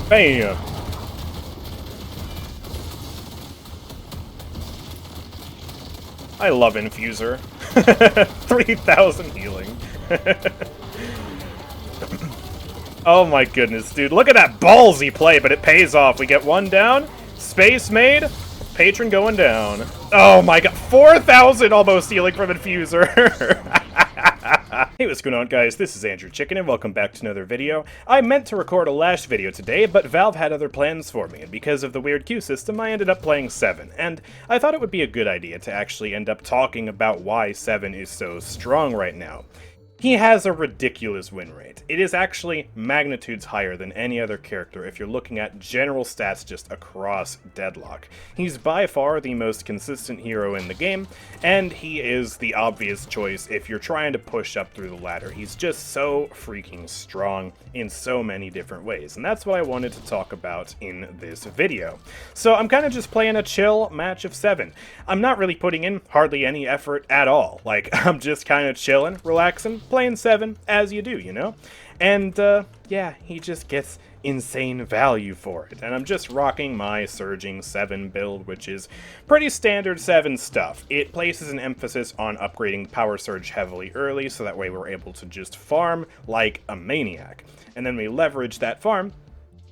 Bam! I love Infuser. 3,000 healing. Oh my goodness, dude. Look at that ballsy play, but it pays off. We get one down. Space made. Patron going down. Oh my god. 4,000 almost healing from Infuser. Hey, what's going on, guys? This is AndrewChicken, and welcome back to another video. I meant to record a Lash video today, but Valve had other plans for me, and because of the weird queue system, I ended up playing 7. And I thought it would be a good idea to actually end up talking about why 7 is so strong right now. He has a ridiculous win rate. It is actually magnitudes higher than any other character if you're looking at general stats just across Deadlock. He's by far the most consistent hero in the game, and he is the obvious choice if you're trying to push up through the ladder. He's just so freaking strong in so many different ways, and that's what I wanted to talk about in this video. So I'm kind of just playing a chill match of 7. I'm not really putting in hardly any effort at all. Like, I'm just kind of chilling, relaxing, playing 7 as you do, you know? And, yeah, he just gets insane value for it. And I'm just rocking my Surging 7 build, which is pretty standard 7 stuff. It places an emphasis on upgrading Power Surge heavily early, so that way we're able to just farm like a maniac. And then we leverage that farm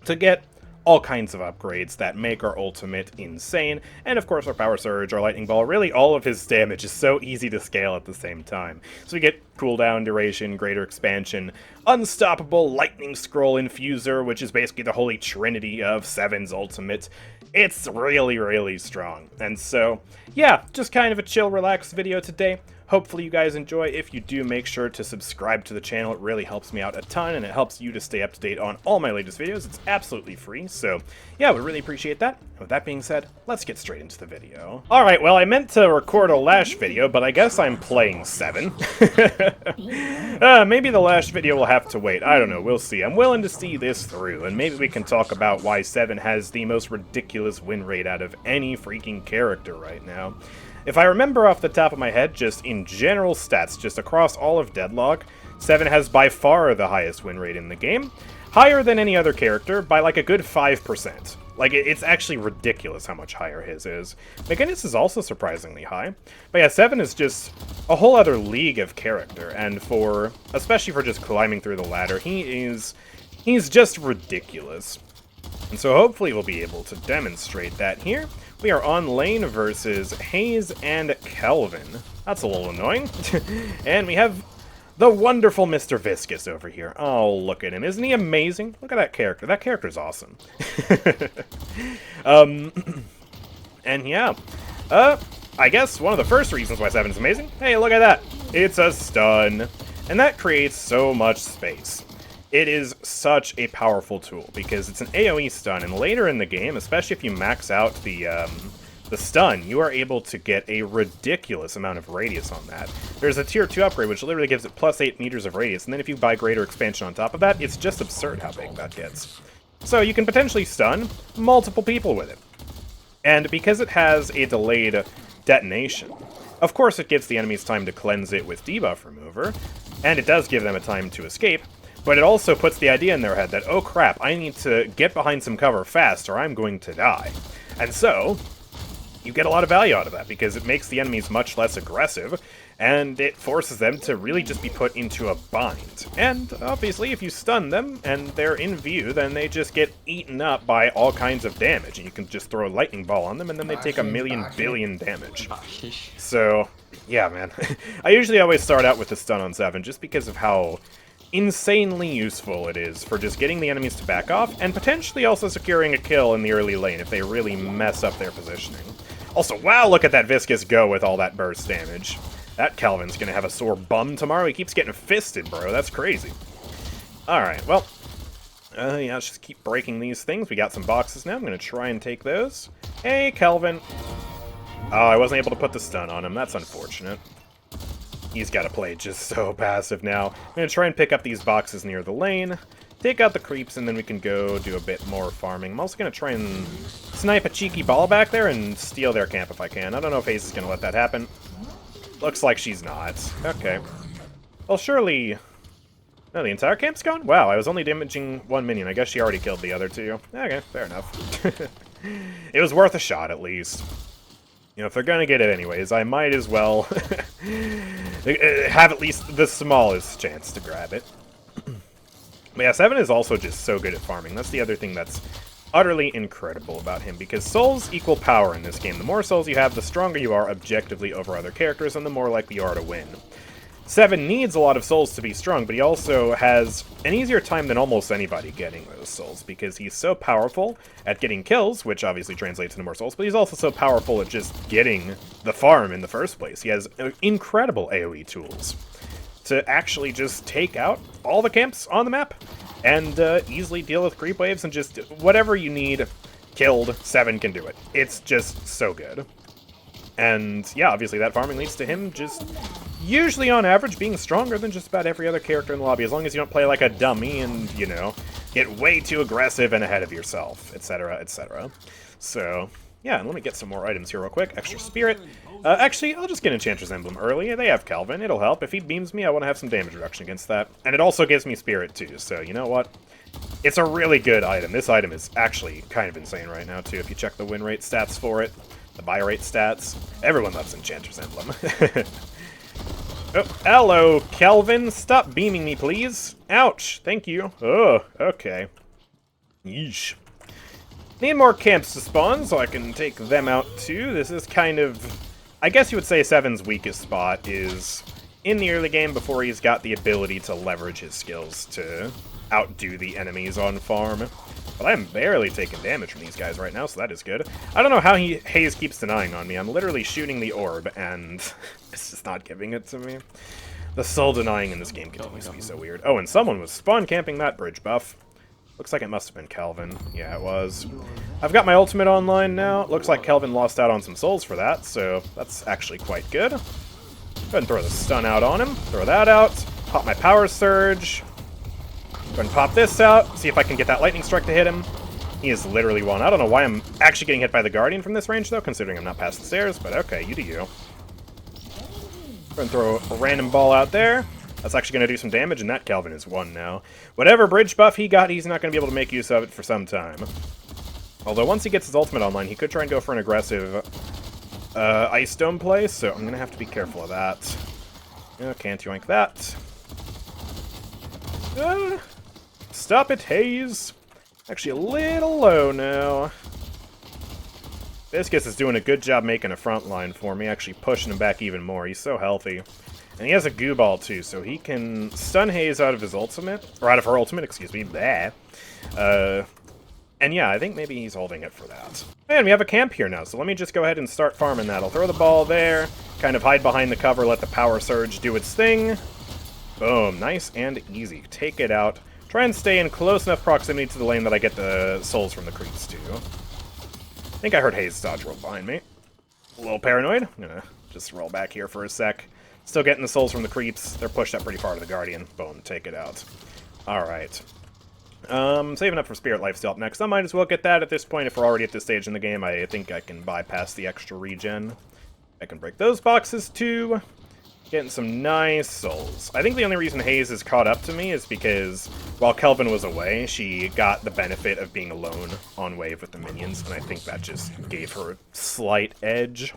to get all kinds of upgrades that make our ultimate insane, and of course our Power Surge, our Lightning Ball, really all of his damage is so easy to scale at the same time. So we get cooldown duration, greater expansion, unstoppable Lightning Scroll Infuser, which is basically the holy trinity of 7's ultimate. It's really, really strong. And so, yeah, just kind of a chill, relaxed video today. Hopefully you guys enjoy. If you do, make sure to subscribe to the channel. It really helps me out a ton, and it helps you to stay up to date on all my latest videos. It's absolutely free, so yeah, we really appreciate that. And with that being said, let's get straight into the video. Alright, well, I meant to record a Lash video, but I guess I'm playing 7. Maybe the Lash video will have to wait. I don't know, we'll see. I'm willing to see this through, and maybe we can talk about why 7 has the most ridiculous win rate out of any freaking character right now. If I remember off the top of my head, just in general stats, just across all of Deadlock, 7 has by far the highest win rate in the game. Higher than any other character by like a good 5%. Like, it's actually ridiculous how much higher his is. McGinnis is also surprisingly high. But yeah, 7 is just a whole other league of character, and especially for just climbing through the ladder, he's just ridiculous. And so hopefully we'll be able to demonstrate that here. We are on lane versus Hayes and Kelvin. That's a little annoying. And we have the wonderful Mr. Viscous over here. Oh, look at him. Isn't he amazing? Look at that character. That character's awesome. And yeah. I guess one of the first reasons why 7 is amazing. Hey, look at that. It's a stun. And that creates so much space. It is such a powerful tool, because it's an AoE stun, and later in the game, especially if you max out the stun, you are able to get a ridiculous amount of radius on that. There's a tier 2 upgrade, which literally gives it plus 8 meters of radius, and then if you buy greater expansion on top of that, it's just absurd how big that gets. So you can potentially stun multiple people with it. And because it has a delayed detonation, of course it gives the enemies time to cleanse it with debuff remover, and it does give them a time to escape. But it also puts the idea in their head that, oh crap, I need to get behind some cover fast or I'm going to die. And so, you get a lot of value out of that, because it makes the enemies much less aggressive, and it forces them to really just be put into a bind. And obviously, if you stun them and they're in view, then they just get eaten up by all kinds of damage, and you can just throw a lightning ball on them and then they take a million billion damage. So, yeah, man. I usually always start out with the stun on 7 just because of how insanely useful it is for just getting the enemies to back off, and potentially also securing a kill in the early lane if they really mess up their positioning. Also, wow, look at that Viscous go with all that burst damage. That Kelvin's gonna have a sore bum tomorrow. He keeps getting fisted, bro. That's crazy. Alright, well, yeah, let's just keep breaking these things. We got some boxes now. I'm gonna try and take those. Hey, Kelvin. Oh, I wasn't able to put the stun on him. That's unfortunate. He's got to play just so passive now. I'm going to try and pick up these boxes near the lane, take out the creeps, and then we can go do a bit more farming. I'm also going to try and snipe a cheeky ball back there and steal their camp if I can. I don't know if Ace is going to let that happen. Looks like she's not. Okay. Well, surely Oh, the entire camp's gone? Wow, I was only damaging one minion. I guess she already killed the other two. Okay, fair enough. It was worth a shot, at least. You know, if they're gonna get it anyways, I might as well have at least the smallest chance to grab it. But yeah, 7 is also just so good at farming. That's the other thing that's utterly incredible about him, because souls equal power in this game. The more souls you have, the stronger you are objectively over other characters, and the more likely you are to win. 7 needs a lot of souls to be strong, but he also has an easier time than almost anybody getting those souls, because he's so powerful at getting kills, which obviously translates into more souls, but he's also so powerful at just getting the farm in the first place. He has incredible AoE tools to actually just take out all the camps on the map and easily deal with creep waves, and just whatever you need killed, 7 can do it. It's just so good. And yeah, obviously that farming leads to him just usually on average being stronger than just about every other character in the lobby, as long as you don't play like a dummy and, you know, get way too aggressive and ahead of yourself, etc., etc. So yeah, and let me get some more items here real quick. Extra spirit. Actually, I'll just get Enchantress Emblem early. They have Kelvin. It'll help. If he beams me, I want to have some damage reduction against that. And it also gives me spirit, too. So, you know what? It's a really good item. This item is actually kind of insane right now, too, if you check the win rate stats for it. The buy rate stats. Everyone loves Enchantress Emblem. Oh, hello, Kelvin. Stop beaming me, please. Ouch. Thank you. Oh, okay. Yeesh. Need more camps to spawn, so I can take them out too. This is kind of, I guess you would say 7's weakest spot is in the early game before he's got the ability to leverage his skills to outdo the enemies on farm. But I am barely taking damage from these guys right now, so that is good. I don't know how Haze keeps denying on me. I'm literally shooting the orb, and it's just not giving it to me. The soul denying in this game continues to be so weird. Oh, and someone was spawn camping that bridge buff. Looks like it must have been Kelvin. Yeah, it was. I've got my ultimate online now. Looks like Kelvin lost out on some souls for that, so that's actually quite good. Go ahead and throw the stun out on him. Throw that out. Pop my power surge. Go ahead and pop this out. See if I can get that lightning strike to hit him. He is literally one. I don't know why I'm actually getting hit by the Guardian from this range, though, considering I'm not past the stairs, but okay, you do you. Go ahead and throw a random ball out there. That's actually going to do some damage, and that Kelvin is 1 now. Whatever bridge buff he got, he's not going to be able to make use of it for some time. Although once he gets his ultimate online, he could try and go for an aggressive Ice Dome play, so I'm going to have to be careful of that. Can't yoink that. Stop it, Haze. Actually a little low now. Viscus is doing a good job making a front line for me, actually pushing him back even more. He's so healthy. And he has a goo ball, too, so he can stun Haze out of his ultimate. Or out of her ultimate, excuse me. Bleh. And yeah, I think maybe he's holding it for that. And we have a camp here now, so let me just go ahead and start farming that. I'll throw the ball there, kind of hide behind the cover, let the power surge do its thing. Boom. Nice and easy. Take it out. Try and stay in close enough proximity to the lane that I get the souls from the creeps, too. I think I heard Haze dodge roll behind me. A little paranoid. I'm gonna just roll back here for a sec. Still getting the souls from the creeps. They're pushed up pretty far to the Guardian. Boom, take it out. Alright. Saving up for Spirit Lifesteal up next. I might as well get that at this point. If we're already at this stage in the game, I think I can bypass the extra regen. I can break those boxes too. Getting some nice souls. I think the only reason Haze is caught up to me is because while Kelvin was away, she got the benefit of being alone on wave with the minions, and I think that just gave her a slight edge.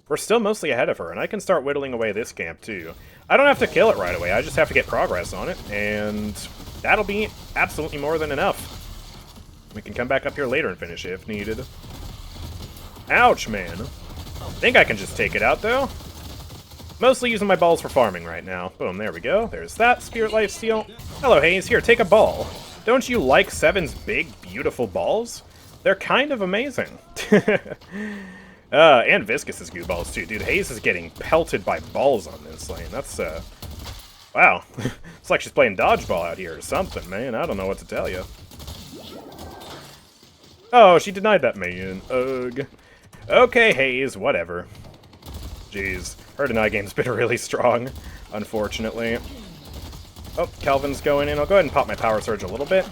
We're still mostly ahead of her, and I can start whittling away this camp, too. I don't have to kill it right away, I just have to get progress on it, and that'll be absolutely more than enough. We can come back up here later and finish it if needed. Ouch, man. I think I can just take it out, though. Mostly using my balls for farming right now. Boom, there we go. There's that Spirit Lifesteal. Hello, Haze. Here, take a ball. Don't you like 7's big, beautiful balls? They're kind of amazing. And Viscus's goo balls, too. Dude, Haze is getting pelted by balls on this lane. That's, wow. It's like she's playing dodgeball out here or something, man. I don't know what to tell you. Oh, she denied that minion. Ugh. Okay, Haze, whatever. Jeez. Her deny game's been really strong, unfortunately. Oh, Kelvin's going in. I'll go ahead and pop my power surge a little bit.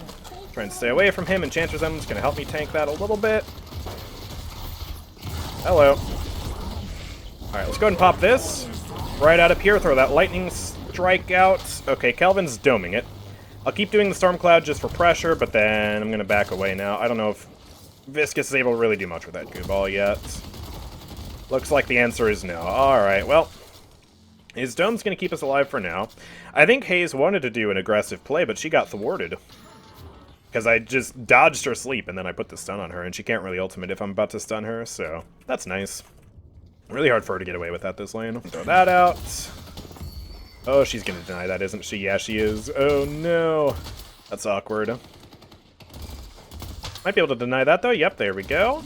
Try and stay away from him. Enchantress Emblem's going to help me tank that a little bit. Hello. Alright, let's go ahead and pop this. Right out up here, throw that lightning strike out. Okay, Kelvin's doming it. I'll keep doing the Storm Cloud just for pressure, but then I'm going to back away now. I don't know if Viscous is able to really do much with that goo ball yet. Looks like the answer is no. Alright, well, his dome's going to keep us alive for now. I think Hayes wanted to do an aggressive play, but she got thwarted. Because I just dodged her sleep, and then I put the stun on her, and she can't really ultimate if I'm about to stun her, so that's nice. Really hard for her to get away with that this lane. Throw that out. Oh, she's going to deny that, isn't she? Yeah, she is. Oh, no. That's awkward. Might be able to deny that, though. Yep, there we go.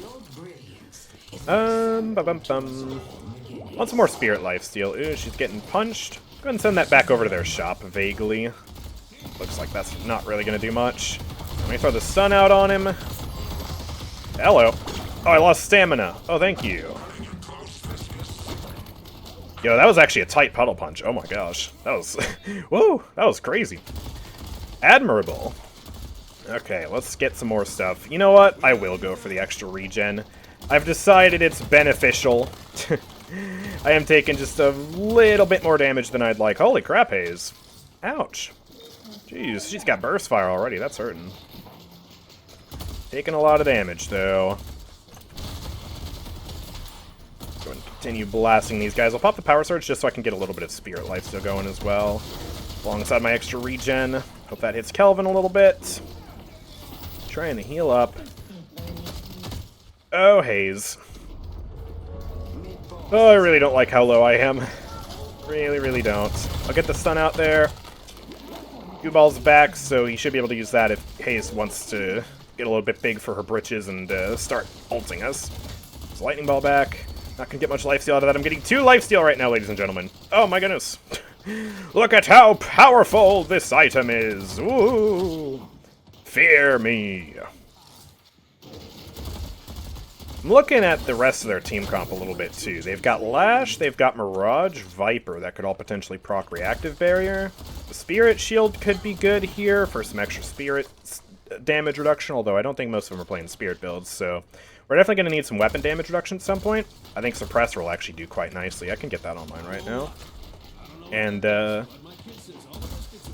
Want some more Spirit Lifesteal. Ooh, she's getting punched. Go ahead and send that back over to their shop, vaguely. Looks like that's not really going to do much. Let me throw the stun out on him. Hello. Oh, I lost stamina. Oh, thank you. Yo, that was actually a tight puddle punch. Oh my gosh. That was... whoa, that was crazy. Admirable. Okay, let's get some more stuff. You know what? I will go for the extra regen. I've decided it's beneficial. I am taking just a little bit more damage than I'd like. Holy crap, Hayes. Ouch. Jeez, she's got burst fire already. That's hurting. Taking a lot of damage, though. Go and continue blasting these guys. I'll pop the Power Surge just so I can get a little bit of Spirit Life still going as well. Alongside my extra regen. Hope that hits Kelvin a little bit. Trying to heal up. Oh, Hayes. Oh, I really don't like how low I am. Really, really don't. I'll get the stun out there. Goo Ball's back, so he should be able to use that if Hayes wants to get a little bit big for her britches and start ulting us. So Lightning Ball back. Not gonna get much lifesteal out of that. I'm getting 2 lifesteal right now, ladies and gentlemen. Oh my goodness. Look at how powerful this item is. Ooh. Fear me. I'm looking at the rest of their team comp a little bit, too. They've got Lash, they've got Mirage, Viper. That could all potentially proc Reactive Barrier. The Spirit Shield could be good here for some extra Spirit damage reduction, although I don't think most of them are playing Spirit builds, so we're definitely going to need some weapon damage reduction at some point. I think Suppressor will actually do quite nicely. I can get that online right now. And,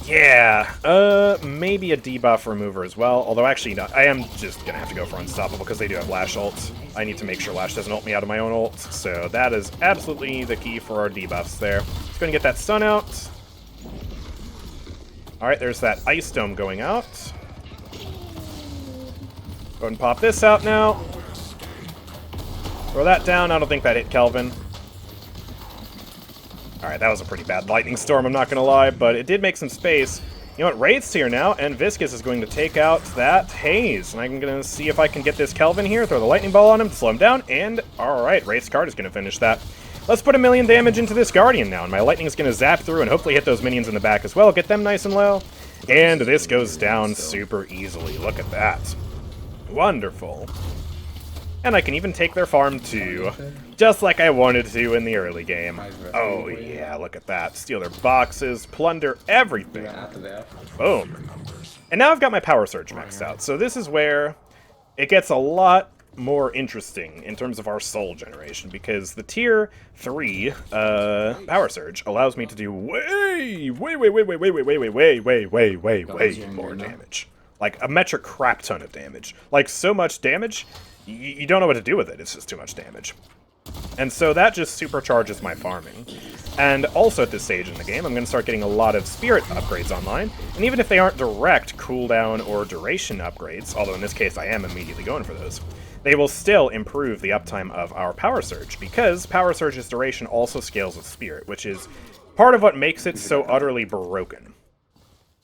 yeah, maybe a debuff remover as well. Although, actually, no, I am just going to have to go for Unstoppable because they do have Lash ult. I need to make sure Lash doesn't ult me out of my own ult. So that is absolutely the key for our debuffs there. Just going to get that stun out. Alright, there's that Ice Dome going out. Go ahead and pop this out now. Throw that down. I don't think that hit Kelvin. Alright, that was a pretty bad Lightning Storm, I'm not going to lie, but it did make some space. You know what, Wraith's here now, and Viscous is going to take out that Haze. And I'm going to see if I can get this Kelvin here, throw the Lightning Ball on him to slow him down, and alright, Wraith's card is going to finish that. Let's put 1,000,000 damage into this Guardian now, and my Lightning is going to zap through and hopefully hit those minions in the back as well, get them nice and low. And this goes down super easily, look at that. Wonderful. And I can even take their farm too, just like I wanted to in the early game. Oh yeah, look at that. Steal their boxes, plunder everything. Boom. And now I've got my Power Surge maxed out, so this is where it gets a lot more interesting in terms of our soul generation, because the tier 3 Power Surge allows me to do way more damage. Like a metric crap ton of damage. Like so much damage, you don't know what to do with it. It's just too much damage. And so that just supercharges my farming. And also at this stage in the game, I'm going to start getting a lot of Spirit upgrades online. And even if they aren't direct cooldown or duration upgrades, although in this case I am immediately going for those, they will still improve the uptime of our Power Surge, because Power Surge's duration also scales with Spirit, which is part of what makes it so utterly broken.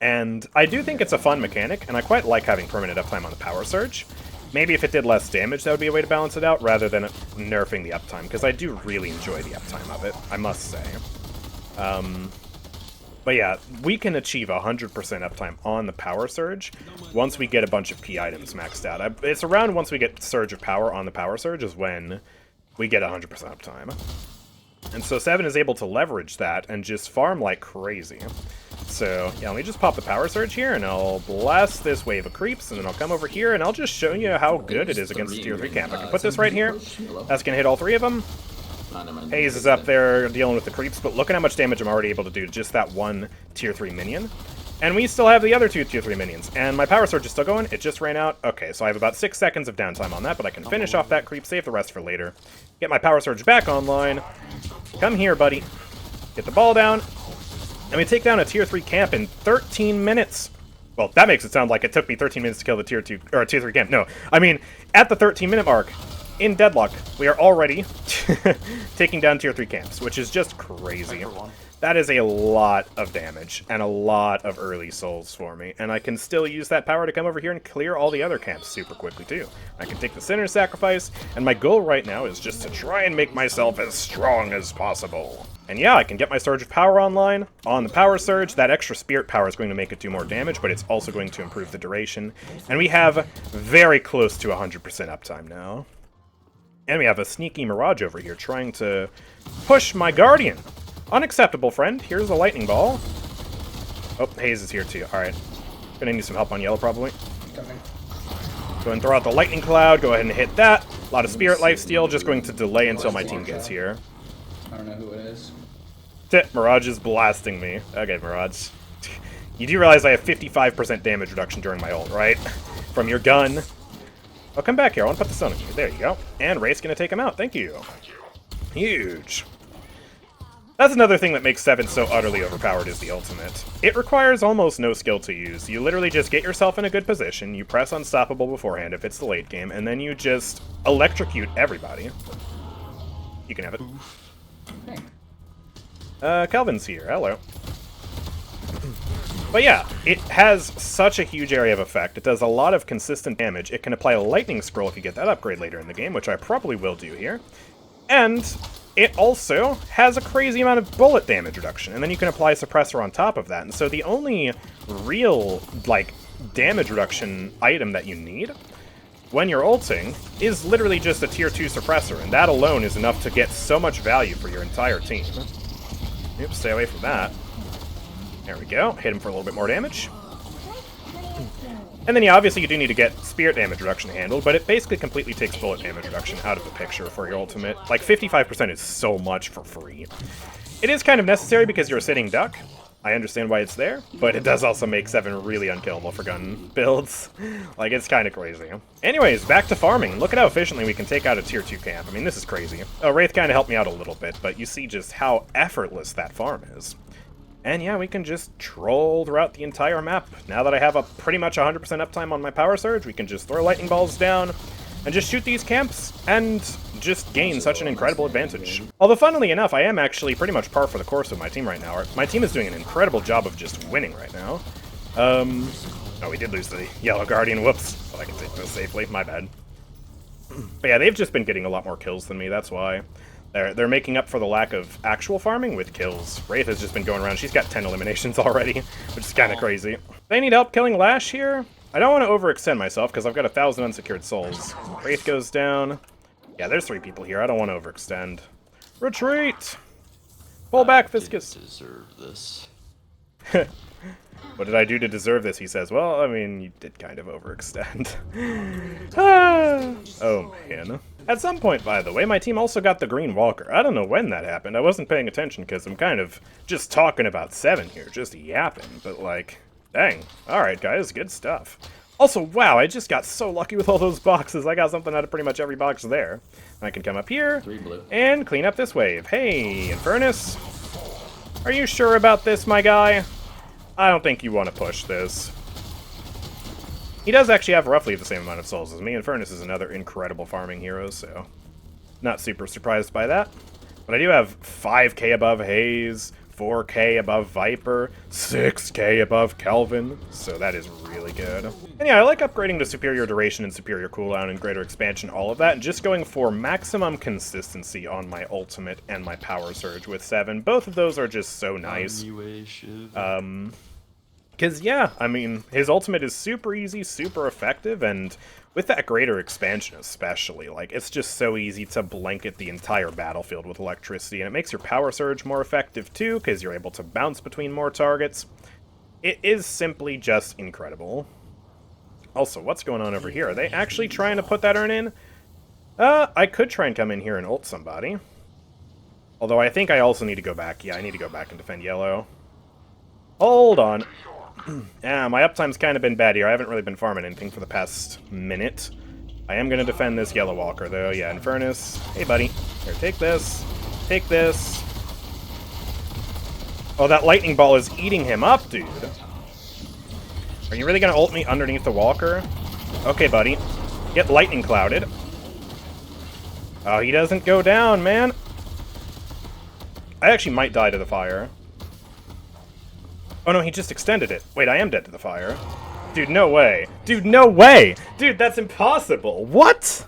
And I do think it's a fun mechanic, and I quite like having permanent uptime on the Power Surge. Maybe if it did less damage, that would be a way to balance it out, rather than nerfing the uptime, because I do really enjoy the uptime of it, I must say. But yeah, we can achieve 100% uptime on the Power Surge once we get a bunch of key items maxed out. It's around once we get Surge of Power on the Power Surge is when we get 100% uptime. And so 7 is able to leverage that and just farm like crazy. So, yeah, let me just pop the Power Surge here, and I'll blast this wave of creeps, and then I'll come over here, and I'll just show you how good it is against the tier 3 camp. I can put this right here. That's going to hit all 3 of them. Haze is up there dealing with the creeps, but look at how much damage I'm already able to do to just that one tier 3 minion. And we still have the other two tier 3 minions. And my power surge is still going. It just ran out. Okay, so I have about 6 seconds of downtime on that, but I can finish off that creep, save the rest for later. Get my power surge back online. Come here, buddy. Get the ball down. And we take down a tier 3 camp in 13 minutes. Well, that makes it sound like it took me 13 minutes to kill the tier 2 or tier 3 camp. No, I mean, at the 13-minute mark, in Deadlock, we are already taking down tier 3 camps, which is just crazy. That is a lot of damage and a lot of early souls for me, and I can still use that power to come over here and clear all the other camps super quickly too. I can take the Sinner's Sacrifice, and my goal right now is just to try and make myself as strong as possible. And yeah, I can get my Surge of Power online. On the Power Surge, that extra Spirit Power is going to make it do more damage, but it's also going to improve the duration. And we have very close to 100% uptime now. And we have a sneaky Mirage over here trying to push my Guardian. Unacceptable, friend. Here's a Lightning Ball. Oh, Haze is here too. Alright. Gonna need some help on yellow, probably. Go ahead and throw out the Lightning Cloud. Go ahead and hit that. A lot of Spirit Lifesteal. Just going to delay until my team gets here. I don't know who it is. Mirage is blasting me. Okay, Mirage. You do realize I have 55% damage reduction during my ult, right? From your gun. Oh, come back here. I want to put this on you. There you go. And Wraith's going to take him out. Thank you. Huge. That's another thing that makes 7 so utterly overpowered is the ultimate. It requires almost no skill to use. You literally just get yourself in a good position, you press unstoppable beforehand if it's the late game, and then you just electrocute everybody. You can have it. Kelvin's here. Hello. But yeah, it has such a huge area of effect. It does a lot of consistent damage. It can apply a Lightning Scroll if you get that upgrade later in the game, which I probably will do here. And it also has a crazy amount of bullet damage reduction, and then you can apply Suppressor on top of that. And so the only real, like, damage reduction item that you need when you're ulting is literally just a tier 2 Suppressor, and that alone is enough to get so much value for your entire team. Oops, stay away from that. There we go. Hit him for a little bit more damage. And then, yeah, obviously you do need to get spirit damage reduction handled, but it basically completely takes bullet damage reduction out of the picture for your ultimate. Like, 55% is so much for free. It is kind of necessary because you're a sitting duck. I understand why it's there, but it does also make 7 really unkillable for gun builds. Like, it's kind of crazy. Anyways, back to farming. Look at how efficiently we can take out a tier 2 camp. I mean, this is crazy. Oh, Wraith kind of helped me out a little bit, but you see just how effortless that farm is. And yeah, we can just troll throughout the entire map. Now that I have a pretty much 100% uptime on my power surge, we can just throw lightning balls down and just shoot these camps and just gain such an incredible advantage. Although, funnily enough, I am actually pretty much par for the course with my team right now. My team is doing an incredible job of just winning right now. Oh, we did lose the yellow guardian. Whoops. But I can take this safely. My bad. But yeah, they've just been getting a lot more kills than me. That's why. They're making up for the lack of actual farming with kills. Wraith has just been going around. She's got 10 eliminations already, which is kind of crazy. They need help killing Lash here. I don't want to overextend myself because I've got 1,000 unsecured souls. Wraith goes down. Yeah, there's 3 people here. I don't want to overextend. Retreat! Pull back, Viscous. I deserve this. What did I do to deserve this? He says. Well, I mean, you did kind of overextend. Ah. Oh, man. At some point, by the way, my team also got the Green Walker. I don't know when that happened. I wasn't paying attention because I'm kind of just talking about 7 here, just yapping. But, like, dang. Alright, guys, good stuff. Also, wow, I just got so lucky with all those boxes. I got something out of pretty much every box there. I can come up here and clean up this wave. Hey, Infernus. Are you sure about this, my guy? I don't think you want to push this. He does actually have roughly the same amount of souls as me, and Furnace is another incredible farming hero, so not super surprised by that. But I do have 5k above Haze, 4k above Viper, 6k above Kelvin, so that is really good. And yeah, I like upgrading to superior duration and superior cooldown and greater expansion, all of that, and just going for maximum consistency on my ultimate and my power surge with 7. Both of those are just so nice. Because, yeah, I mean, his ultimate is super easy, super effective, and with that greater expansion especially, like, it's just so easy to blanket the entire battlefield with electricity, and it makes your power surge more effective, too, because you're able to bounce between more targets. It is simply just incredible. Also, what's going on over here? Are they actually trying to put that urn in? I could try and come in here and ult somebody. Although I think I also need to go back. Yeah, I need to go back and defend yellow. Hold on. Yeah, my uptime's kind of been bad here. I haven't really been farming anything for the past minute. I am going to defend this yellow walker, though. Yeah, Infernus. Hey, buddy. Here, take this. Take this. Oh, that lightning ball is eating him up, dude. Are you really going to ult me underneath the walker? Okay, buddy. Get lightning clouded. Oh, he doesn't go down, man. I actually might die to the fire. Oh no, he just extended it. Wait, I am dead to the fire. Dude, no way. Dude, no way! Dude, that's impossible. What?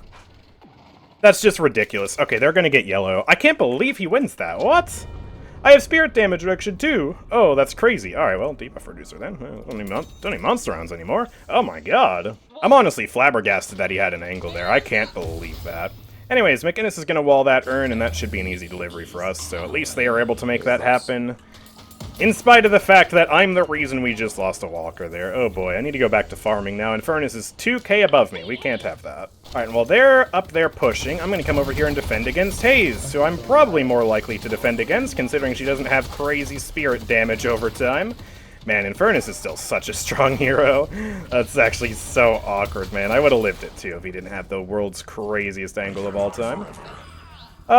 That's just ridiculous. Okay, they're gonna get yellow. I can't believe he wins that. What? I have spirit damage reduction too. Oh, that's crazy. Alright, well, debuff reducer then. Don't need monster rounds anymore. Oh my god. I'm honestly flabbergasted that he had an angle there. I can't believe that. Anyways, McInnes is going to wall that urn, and that should be an easy delivery for us, so at least they are able to make that happen. In spite of the fact that I'm the reason we just lost a walker there. Oh boy, I need to go back to farming now. Infernus is 2k above me. We can't have that. Alright, well they're up there pushing. I'm going to come over here and defend against Haze, who I'm probably more likely to defend against, considering she doesn't have crazy spirit damage over time. Man, Infernus is still such a strong hero. That's actually so awkward, man. I would have lived it, too, if he didn't have the world's craziest angle of all time.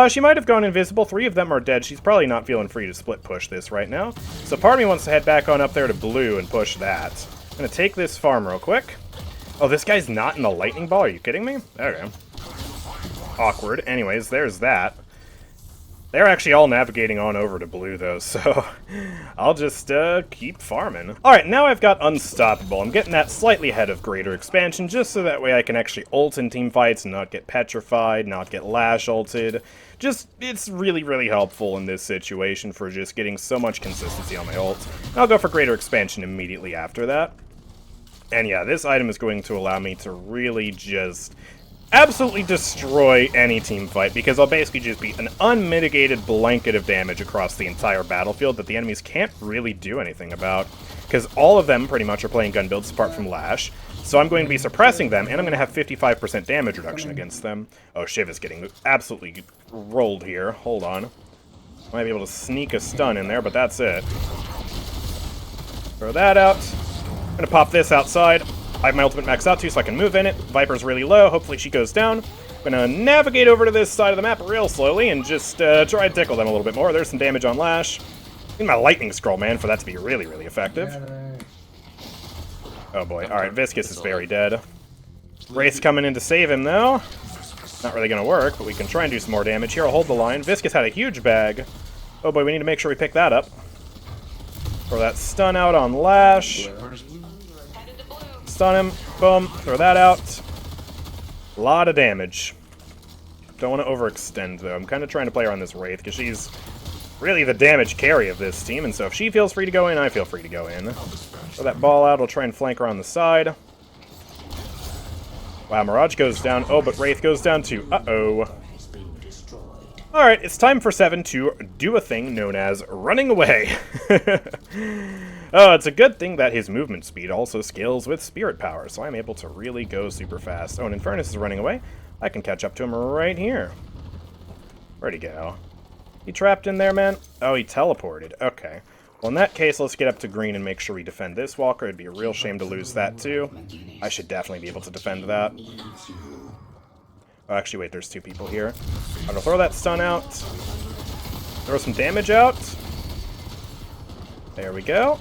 She might have gone invisible. 3 of them are dead. She's probably not feeling free to split push this right now. So part of me wants to head back on up there to blue and push that. I'm going to take this farm real quick. Oh, this guy's not in the lightning ball? Are you kidding me? Okay. Awkward. Anyways, there's that. They're actually all navigating on over to blue, though, so I'll just keep farming. Alright, now I've got Unstoppable. I'm getting that slightly ahead of Greater Expansion, just so that way I can actually ult in teamfights and not get petrified, not get lash ulted. Just, it's really, really helpful in this situation for just getting so much consistency on my ult. I'll go for Greater Expansion immediately after that. And yeah, this item is going to allow me to really just absolutely destroy any team fight, because I'll basically just be an unmitigated blanket of damage across the entire battlefield that the enemies can't really do anything about, because all of them pretty much are playing gun builds apart from Lash, so I'm going to be suppressing them, and I'm going to have 55% damage reduction against them. Oh, Shiv is getting absolutely rolled here. Hold on. Might be able to sneak a stun in there, but that's it. Throw that out. I'm going to pop this outside. I have my ultimate maxed out too, so I can move in it. Viper's really low. Hopefully she goes down. I'm going to navigate over to this side of the map real slowly and just try to tickle them a little bit more. There's some damage on Lash. I need my lightning scroll, man, for that to be really, really effective. Oh boy. Alright, Viscus is very dead. Wraith's coming in to save him, though. Not really going to work, but we can try and do some more damage here. I'll hold the line. Viscus had a huge bag. Oh boy, we need to make sure we pick that up. Throw that stun out on Lash. Stun him. Boom. Throw that out. A lot of damage. Don't want to overextend, though. I'm kind of trying to play her on this Wraith, because she's really the damage carry of this team, and so if she feels free to go in, I feel free to go in. Throw that ball out. I'll try and flank her on the side. Wow, Mirage goes down. Oh, but Wraith goes down too. Uh-oh. Alright, it's time for 7 to do a thing known as running away. Oh, it's a good thing that his movement speed also scales with spirit power, so I'm able to really go super fast. Oh, and Infernus is running away. I can catch up to him right here. Where'd he go? He trapped in there, man? Oh, he teleported. Okay. Well, in that case, let's get up to green and make sure we defend this walker. It'd be a real shame to lose that, too. I should definitely be able to defend that. Oh, actually, wait, there's 2 people here. I'm gonna throw that stun out. Throw some damage out. There we go.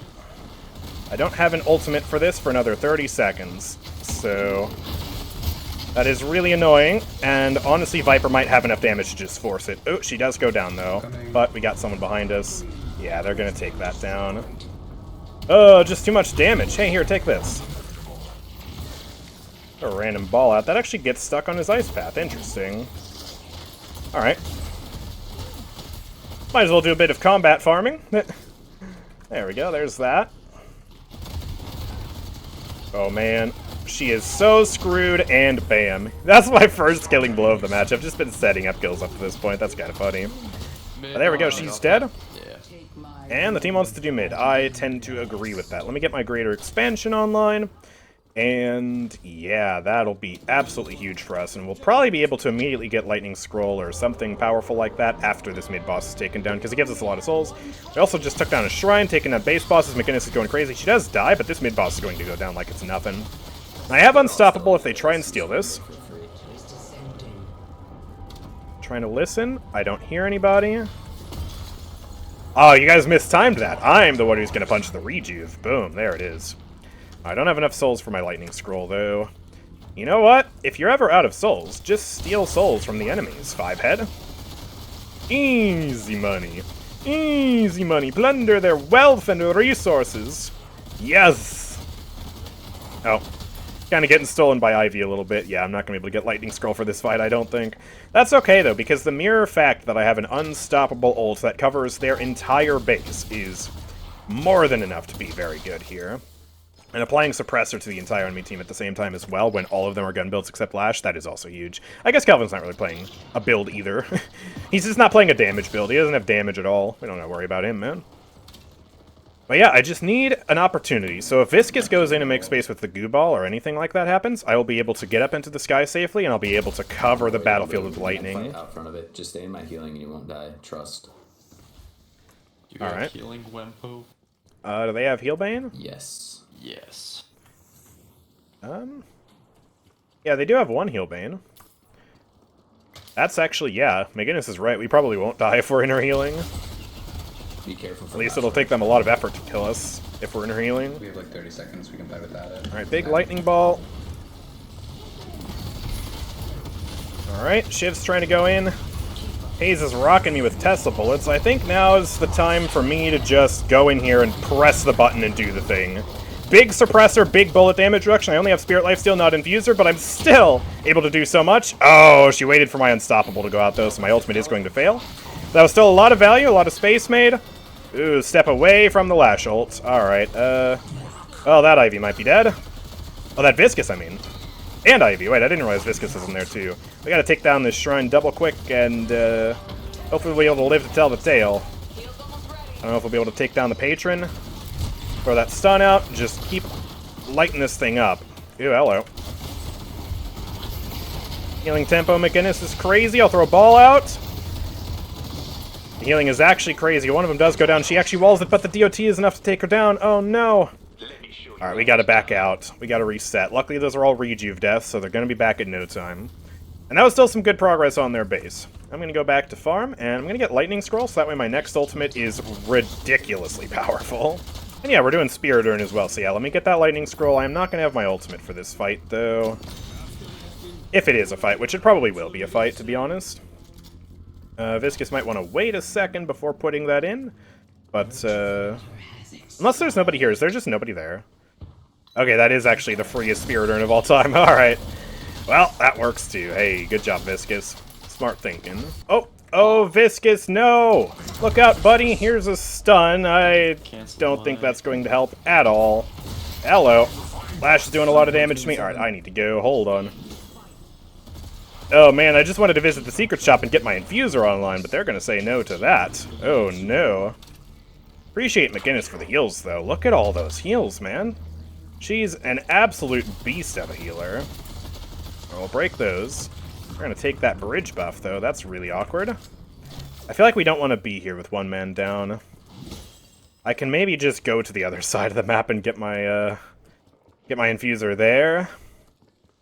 I don't have an ultimate for this for another 30 seconds, so that is really annoying, and honestly, Viper might have enough damage to just force it. Oh, she does go down, though, but we got someone behind us. Yeah, they're gonna take that down. Oh, just too much damage. Hey, here, take this. A random ball out. That actually gets stuck on his ice path. Interesting. Alright. Might as well do a bit of combat farming. There we go, there's that. Oh man, she is so screwed, and bam. That's my first killing blow of the match. I've just been setting up kills up to this point. That's kind of funny. But there we go, she's dead. And the team wants to do mid. I tend to agree with that. Let me get my Greater Expansion online. And yeah, that'll be absolutely huge for us, and we'll probably be able to immediately get Lightning Scroll or something powerful like that after this mid-boss is taken down, because it gives us a lot of souls. We also just took down a shrine, taking down base bosses. McGinnis is going crazy. She does die, but this mid-boss is going to go down like it's nothing. I have Unstoppable if they try and steal this. Trying to listen. I don't hear anybody. Oh, you guys mistimed that. I'm the one who's going to punch the rejuve. Boom, there it is. I don't have enough souls for my Lightning Scroll, though. You know what? If you're ever out of souls, just steal souls from the enemies, Fivehead. Easy money. Easy money. Plunder their wealth and resources. Yes! Oh. Kind of getting stolen by Ivy a little bit. Yeah, I'm not going to be able to get Lightning Scroll for this fight, I don't think. That's okay, though, because the mere fact that I have an unstoppable ult that covers their entire base is more than enough to be very good here. And applying Suppressor to the entire enemy team at the same time as well, when all of them are gun builds except Lash, that is also huge. I guess Calvin's not really playing a build either. He's just not playing a damage build. He doesn't have damage at all. We don't have to worry about him, man. But yeah, I just need an opportunity. So if Viscus goes in and makes space with the goo ball or anything like that happens, I will be able to get up into the sky safely, and I'll be able to cover the battlefield with lightning. Fight out front of it. Just stay in my healing and you won't die. Trust. You got Alright. healing, Wempo? Do they have Healbane? Yes. Yes. Yeah, they do have one Healbane. That's actually, yeah, McGinnis is right. We probably won't die if we're inner healing. Be careful. At least it'll take them a lot of effort to kill us if we're inner healing. We have like 30 seconds. We can play without it. Alright, big lightning ball. Alright, Shiv's trying to go in. Hayes is rocking me with Tesla bullets. I think now is the time for me to just go in here and press the button and do the thing. Big suppressor, big bullet damage reduction. I only have Spirit Lifesteal, not Infuser, but I'm still able to do so much. Oh, she waited for my Unstoppable to go out, though, so my ultimate is going to fail. That was still a lot of value, a lot of space made. Ooh, step away from the Lash ult. Alright, oh, that Ivy might be dead. Oh, that Viscus, I mean. And Ivy. Wait, I didn't realize Viscus was in there, too. We gotta take down this shrine double quick, and, hopefully we'll be able to live to tell the tale. I don't know if we'll be able to take down the Patron. Throw that stun out. Just keep lighting this thing up. Ew, hello. Healing tempo, McGinnis is crazy. I'll throw a ball out. The healing is actually crazy. One of them does go down. She actually walls it, but the DOT is enough to take her down. Oh, no. Alright, we gotta back out. We gotta reset. Luckily, those are all rejuve deaths, so they're gonna be back in no time. And that was still some good progress on their base. I'm gonna go back to farm, and I'm gonna get Lightning Scroll, so that way my next ultimate is ridiculously powerful. And yeah, we're doing Spirit Urn as well, so yeah, let me get that Lightning Scroll. I'm not gonna have my ultimate for this fight, though. If it is a fight, which it probably will be a fight, to be honest. Viscus might want to wait a second before putting that in, but, unless there's nobody here. Is there just nobody there? Okay, that is actually the freest Spirit Urn of all time. Alright. Well, that works too. Hey, good job, Viscus. Smart thinking. Oh, Viscus, no! Look out, buddy. Here's a stun. I don't think that's going to help at all. Hello. Lash is doing a lot of damage to me. Alright, I need to go. Hold on. Oh, man, I just wanted to visit the secret shop and get my Infuser online, but they're going to say no to that. Oh, no. Appreciate McGinnis for the heals, though. Look at all those heals, man. She's an absolute beast of a healer. We'll break those. We're going to take that bridge buff, though. That's really awkward. I feel like we don't want to be here with one man down. I can maybe just go to the other side of the map and get my Infuser there.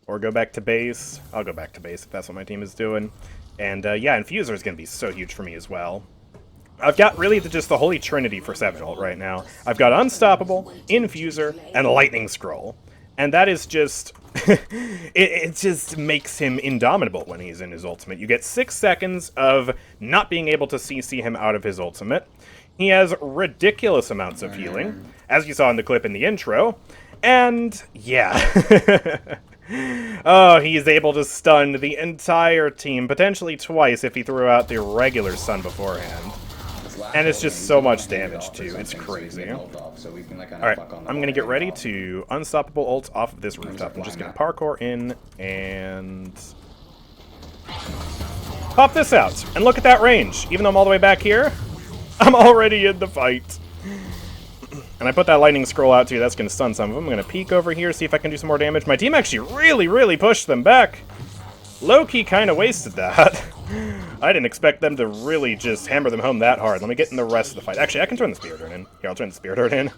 Or go back to base. I'll go back to base if that's what my team is doing. And, yeah, Infuser is going to be so huge for me as well. I've got really just the holy trinity for 7 ult right now. I've got Unstoppable, Infuser, and Lightning Scroll. And that is just... it just makes him indomitable when he's in his ultimate. You get 6 seconds of not being able to CC him out of his ultimate. He has ridiculous amounts of healing, as you saw in the clip in the intro. And, yeah... Oh, he's able to stun the entire team, potentially twice if he threw out the regular stun beforehand. And it's just so much damage, too. It's crazy. Alright, I'm going to get ready to Unstoppable ult off of this rooftop. I'm just going to parkour in and... pop this out. And look at that range. Even though I'm all the way back here, I'm already in the fight. And I put that lightning scroll out too. That's going to stun some of them. I'm going to peek over here, see if I can do some more damage. My team actually really pushed them back. Low-key kind of wasted that. I didn't expect them to really just hammer them home that hard. Let me get in the rest of the fight. Actually, I can turn the Spirit Herd in. Here, I'll turn the Spirit Herd in.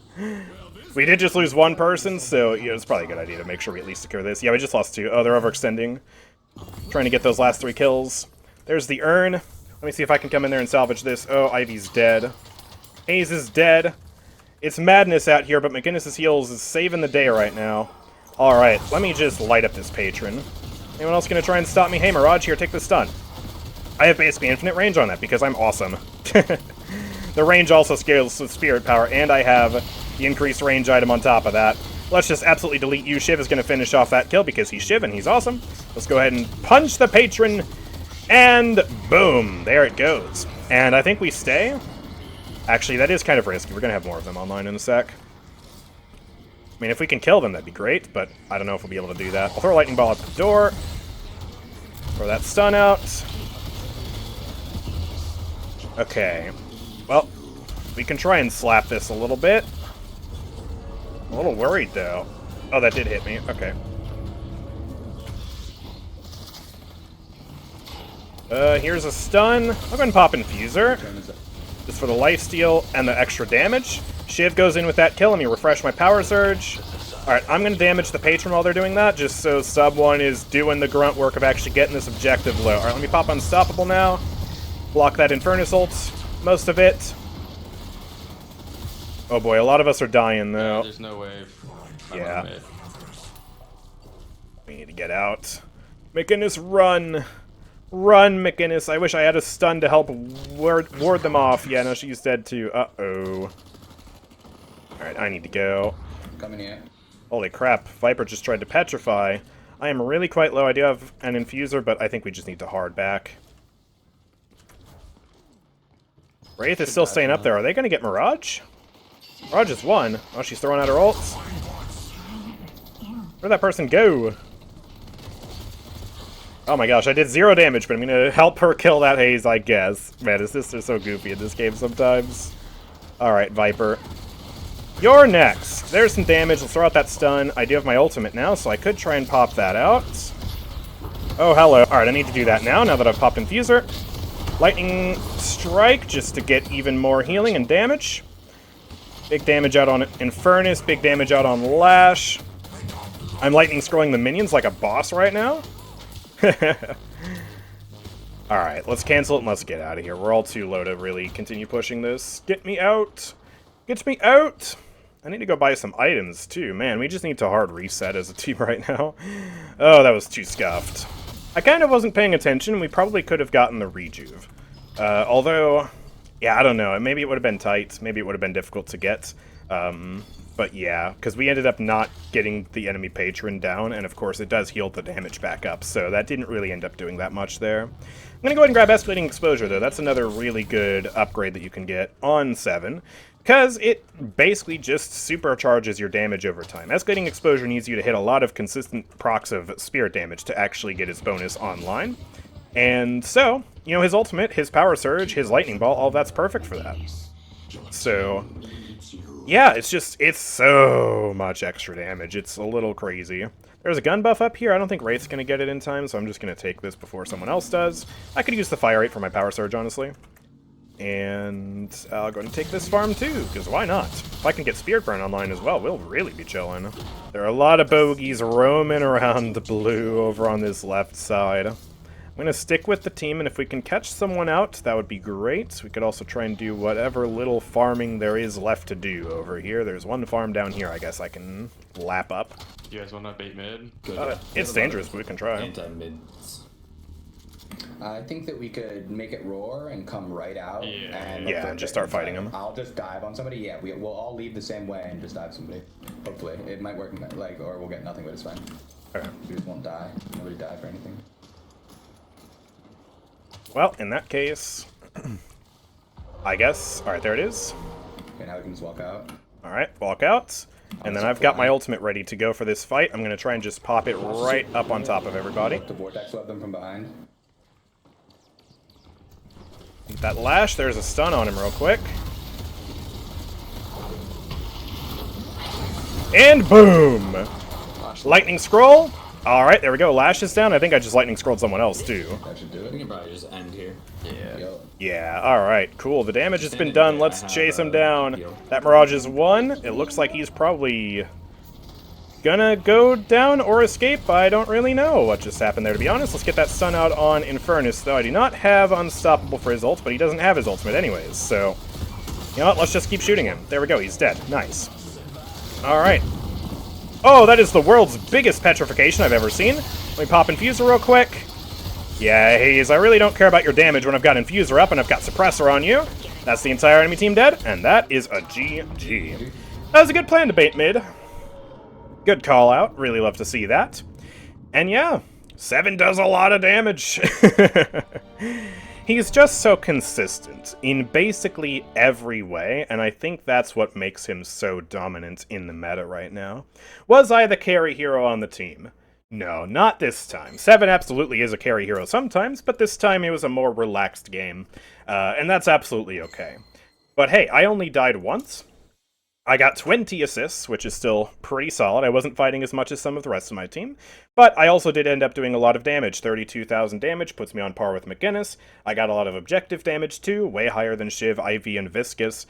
We did just lose one person, so yeah, it's probably a good idea to make sure we at least secure this. Yeah, we just lost 2. Oh, they're overextending. Trying to get those last 3 kills. There's the urn. Let me see if I can come in there and salvage this. Oh, Ivy's dead. Hayes is dead. It's madness out here, but McGinnis's heals is saving the day right now. Alright, let me just light up this patron. Anyone else gonna try and stop me? Hey, Mirage, here, take the stun. I have basically infinite range on that because I'm awesome. The range also scales with spirit power, and I have the increased range item on top of that. Let's just absolutely delete you. Shiv is going to finish off that kill because he's Shiv and he's awesome. Let's go ahead and punch the patron, and boom, there it goes. And I think we stay. Actually, that is kind of risky. We're going to have more of them online in a sec. I mean, if we can kill them, that'd be great, but I don't know if we'll be able to do that. I'll throw a lightning ball at the door. Throw that stun out. Okay. Well, we can try and slap this a little bit. I'm a little worried, though. Oh, that did hit me. Okay. Here's a stun. I'll go ahead and pop Infuser. Just for the lifesteal and the extra damage. Shiv goes in with that kill. Let me refresh my Power Surge. Alright, I'm going to damage the patron while they're doing that, just so sub 1 is doing the grunt work of actually getting this objective low. Alright, let me pop Unstoppable now. Block that Infernus ult. Most of it. Oh boy, a lot of us are dying, though. Yeah, there's no wave. Yeah. We need to get out. McInnes, run! Run, McInnes! I wish I had a stun to help ward them off. Yeah, no, she's dead too. Uh-oh. Alright, I need to go. Coming here. Holy crap, Viper just tried to petrify. I am really quite low. I do have an Infuser, but I think we just need to hard back. Wraith is still staying up there. Are they going to get Mirage? Mirage is 1. Oh, she's throwing out her ults. Where'd that person go? Oh my gosh, I did 0 damage, but I'm going to help her kill that Haze, I guess. Man, his sister's so goofy in this game sometimes. Alright, Viper. You're next. There's some damage. Let's throw out that stun. I do have my ultimate now, so I could try and pop that out. Oh, hello. Alright, I need to do that now that I've popped Infuser. Lightning Strike, just to get even more healing and damage. Big damage out on Infernus, big damage out on Lash. I'm lightning scrolling the minions like a boss right now. Alright, let's cancel it and let's get out of here. We're all too low to really continue pushing this. Get me out! Get me out! I need to go buy some items too. Man, we just need to hard reset as a team right now. Oh, that was too scuffed. I kind of wasn't paying attention. We probably could have gotten the rejuve. Although, yeah, I don't know. Maybe it would have been tight. Maybe it would have been difficult to get. But yeah, because we ended up not getting the enemy patron down, and of course it does heal the damage back up, so that didn't really end up doing that much there. I'm going to go ahead and grab Escalating Exposure, though. That's another really good upgrade that you can get on 7, because it basically just supercharges your damage over time. Escalating Exposure needs you to hit a lot of consistent procs of spirit damage to actually get its bonus online. And so, you know, his ultimate, his Power Surge, his Lightning Ball, all that's perfect for that. So, yeah, it's so much extra damage. It's a little crazy. There's a gun buff up here. I don't think Wraith's going to get it in time, so I'm just going to take this before someone else does. I could use the Fire Rate for my Power Surge, honestly. And I'll go ahead and take this farm too, because why not? If I can get Spirit Burn online as well, we'll really be chilling. There are a lot of bogeys roaming around the blue over on this left side. I'm going to stick with the team, and if we can catch someone out, that would be great. We could also try and do whatever little farming there is left to do over here. There's one farm down here I guess I can lap up. You guys want to bait mid? It's dangerous, but we can try. Anti-mids. I think that we could make it roar and come right out. And just start fighting them. I'll just dive on somebody. Yeah, we'll all leave the same way and just dive somebody. Hopefully. It might work, like, or we'll get nothing, but it's fine. Okay. We just won't die. Nobody die for anything. Well, in that case, I guess. Alright, there it is. Okay, now we can just walk out. Alright, walk out. And then I've got my ultimate ready to go for this fight. I'm going to try and just pop it right up on top of everybody. The Vortex Web them from behind. Get that Lash. There's a stun on him real quick. And boom! Lightning scroll. All right, there we go. Lash is down. I think I just lightning scrolled someone else too. That should do We it. can probably just end here. Yeah. Yo. Yeah, all right, cool. The damage has been Stand in done. there. Let's I have, chase him down. heal. That Mirage is 1. It looks like he's probably gonna go down or escape. I don't really know what just happened there, to be honest. Let's get that stun out on Infernus, though. I do not have Unstoppable for his ult, but he doesn't have his ultimate anyways, so... You know what? Let's just keep shooting him. There we go. He's dead. Nice. All right. Oh, that is the world's biggest petrification I've ever seen. Let me pop Infuser real quick. Yeah, Haze, I really don't care about your damage when I've got Infuser up and I've got Suppressor on you. That's the entire enemy team dead, and that is a GG. That was a good plan to bait mid. Good call out. Really love to see that. And yeah, 7 does a lot of damage. He's just so consistent in basically every way, and I think that's what makes him so dominant in the meta right now. Was I the carry hero on the team? No, not this time. 7 absolutely is a carry hero sometimes, but this time it was a more relaxed game, and that's absolutely okay. But hey, I only died once. I got 20 assists, which is still pretty solid. I wasn't fighting as much as some of the rest of my team, but I also did end up doing a lot of damage. 32,000 damage puts me on par with McGinnis. I got a lot of objective damage too, way higher than Shiv, Ivy, and Viscous.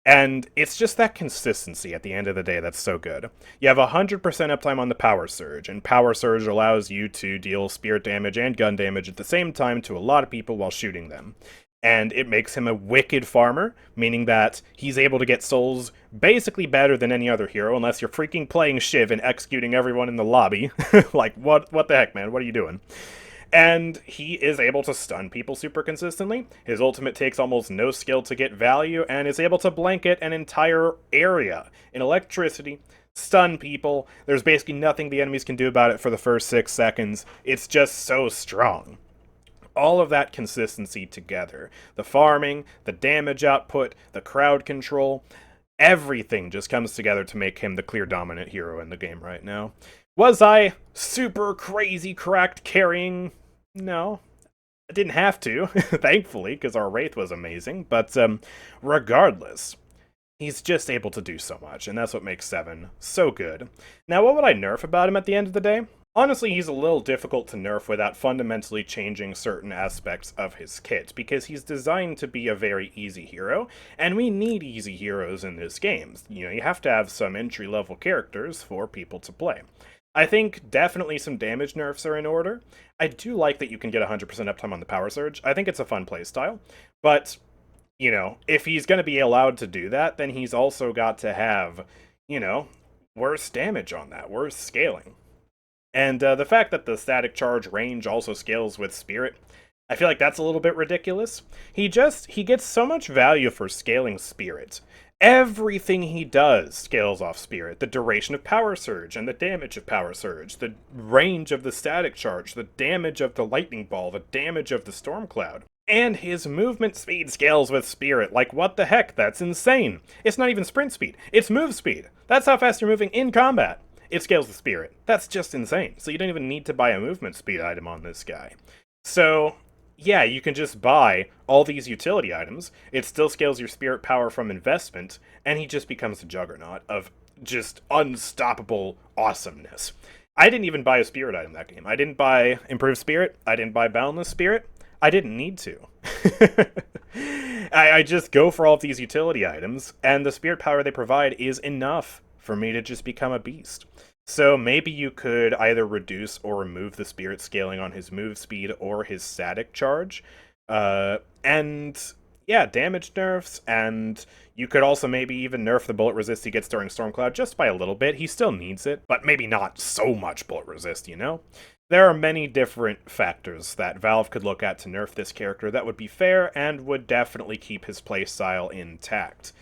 And it's just that consistency at the end of the day that's so good. You have 100% uptime on the Power Surge, and Power Surge allows you to deal spirit damage and gun damage at the same time to a lot of people while shooting them. And it makes him a wicked farmer, meaning that he's able to get souls basically better than any other hero, unless you're freaking playing Shiv and executing everyone in the lobby. Like, what the heck, man? What are you doing? And he is able to stun people super consistently. His ultimate takes almost no skill to get value, and is able to blanket an entire area in electricity, stun people. There's basically nothing the enemies can do about it for the first 6 seconds. It's just so strong. All of that consistency together, the farming, the damage output, the crowd control, everything just comes together to make him the clear dominant hero in the game right now. Was I super crazy cracked carrying? No, I didn't have to, thankfully, because our Wraith was amazing, but regardless, he's just able to do so much, and that's what makes 7 so good. Now, what would I nerf about him at the end of the day? Honestly, he's a little difficult to nerf without fundamentally changing certain aspects of his kit, because he's designed to be a very easy hero, and we need easy heroes in this game. You know, you have to have some entry-level characters for people to play. I think definitely some damage nerfs are in order. I do like that you can get 100% uptime on the Power Surge. I think it's a fun playstyle, but, you know, if he's going to be allowed to do that, then he's also got to have, you know, worse damage on that, worse scaling. And the fact that the static charge range also scales with Spirit, I feel like that's a little bit ridiculous. He gets so much value for scaling Spirit. Everything he does scales off Spirit. The duration of Power Surge and the damage of Power Surge, the range of the static charge, the damage of the Lightning Ball, the damage of the Storm Cloud. And his movement speed scales with Spirit. Like, what the heck? That's insane. It's not even sprint speed. It's move speed. That's how fast you're moving in combat. It scales with Spirit. That's just insane. So you don't even need to buy a movement speed item on this guy. So, yeah, you can just buy all these utility items. It still scales your Spirit power from investment, and he just becomes a juggernaut of just unstoppable awesomeness. I didn't even buy a Spirit item that game. I didn't buy Improved Spirit. I didn't buy Boundless Spirit. I didn't need to. I just go for all of these utility items, and the Spirit power they provide is enough for me to just become a beast. So maybe you could either reduce or remove the Spirit scaling on his move speed or his static charge. And yeah, damage nerfs, and you could also maybe even nerf the bullet resist he gets during Stormcloud just by a little bit. He still needs it, but maybe not so much bullet resist, you know? There are many different factors that Valve could look at to nerf this character that would be fair and would definitely keep his playstyle intact.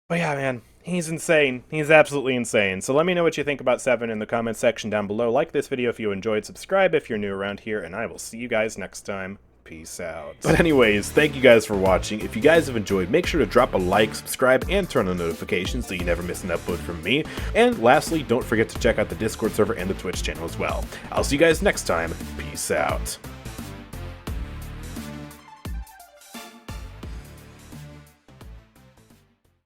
But yeah, man, he's insane. He's absolutely insane. So let me know what you think about 7 in the comments section down below. Like this video if you enjoyed, subscribe if you're new around here, and I will see you guys next time. Peace out. But anyways, thank you guys for watching. If you guys have enjoyed, make sure to drop a like, subscribe, and turn on notifications so you never miss an upload from me. And lastly, don't forget to check out the Discord server and the Twitch channel as well. I'll see you guys next time. Peace out.